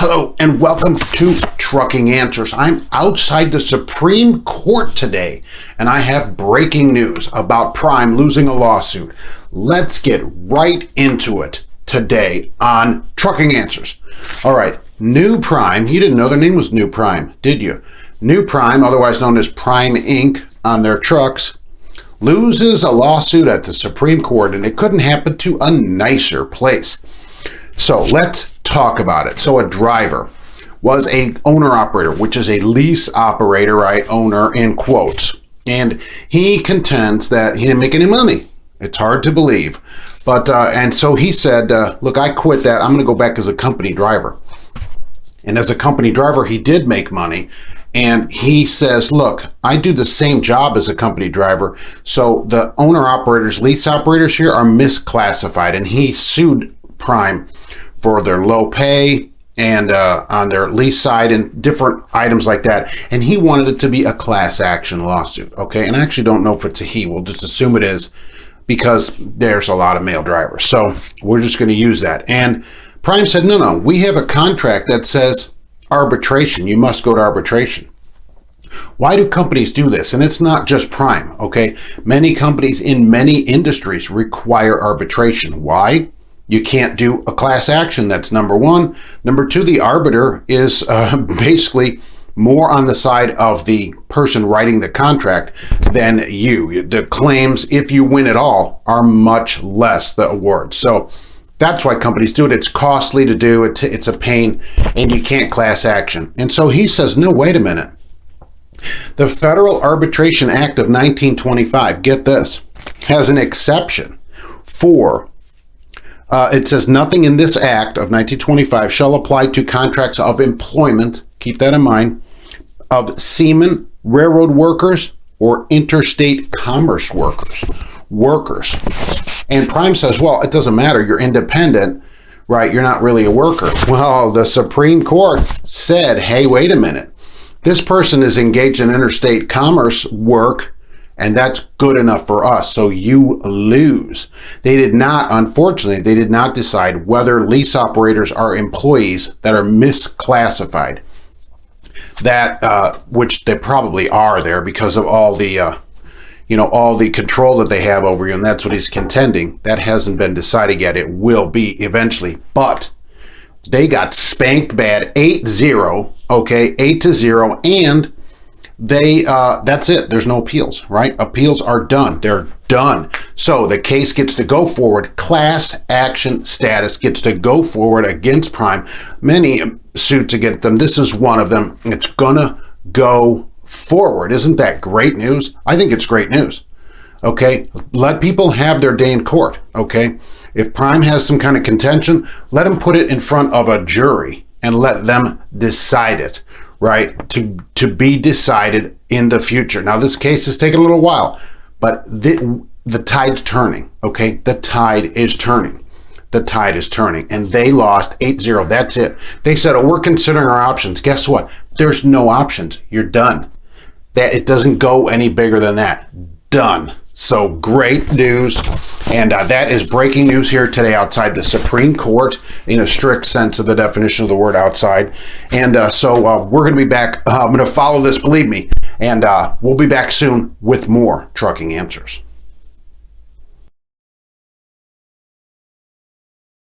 Hello and welcome to Trucking Answers. I'm outside the Supreme Court today and I have breaking news about Prime losing a lawsuit. Let's get right into it today on Trucking Answers. All right, New Prime, you didn't know their name was New Prime, did you? New Prime, otherwise known as Prime Inc. on their trucks, loses a lawsuit at the Supreme Court, and it couldn't happen to a nicer place. So let's talk about it. So a driver was a owner-operator, which is a lease operator, right? Owner in quotes. And he contends that he didn't make any money. It's hard to believe. But, and so he said, look, I quit that. I'm going to go back as a company driver. And as a company driver, he did make money. And he says, look, I do the same job as a company driver. So the owner-operators, lease operators here are misclassified. And he sued Prime for their low pay and on their lease side and different items like that. And he wanted it to be a class action lawsuit. Okay. And I actually don't know if it's a he. We'll just assume it is because there's a lot of male drivers. So we're just going to use that. And Prime said, no, we have a contract that says arbitration. You must go to arbitration. Why do companies do this? And it's not just Prime. Okay. Many companies in many industries require arbitration. Why? You can't do a class action. That's number one. Number two, the arbiter is basically more on the side of the person writing the contract than you. The claims, if you win at all, are much less, the awards. So that's why companies do it. It's costly to do. It's a pain, and you can't class action. And so he says, no, wait a minute. The Federal Arbitration Act of 1925, get this, has an exception for it says nothing in this act of 1925 shall apply to contracts of employment, keep that in mind, of seamen, railroad workers, or interstate commerce workers. And Prime says, well, it doesn't matter. You're independent, right? You're not really a worker. Well, the Supreme Court said, hey, wait a minute. This person is engaged in interstate commerce work, and that's good enough for us. So you lose. They did not, unfortunately, they did not decide whether lease operators are employees that are misclassified. That, which they probably are there because of all the, all the control that they have over you. And that's what he's contending. That hasn't been decided yet. It will be eventually. But they got spanked bad 8-0, okay, 8-0. And they that's it. There's no appeals, right? Appeals are done. They're done. So the case gets to go forward. Class action status gets to go forward against Prime. Many suits against them. This is one of them. It's gonna go forward. Isn't that great news? I think it's great news. Okay, let people have their day in court. Okay, if Prime has some kind of contention, let them put it in front of a jury and let them decide it. Right, to be decided in the future. Now, this case has taken a little while, but the tide's turning, okay? The tide is turning. The tide is turning, and they lost 8-0. That's it. They said, oh, we're considering our options. Guess what? There's no options. You're done. That it doesn't go any bigger than that. Done. So great news, and that is breaking news here today outside the Supreme Court in a strict sense of the definition of the word outside. And so we're going to be back. I'm going to follow this, believe me, and we'll be back soon with more Trucking Answers.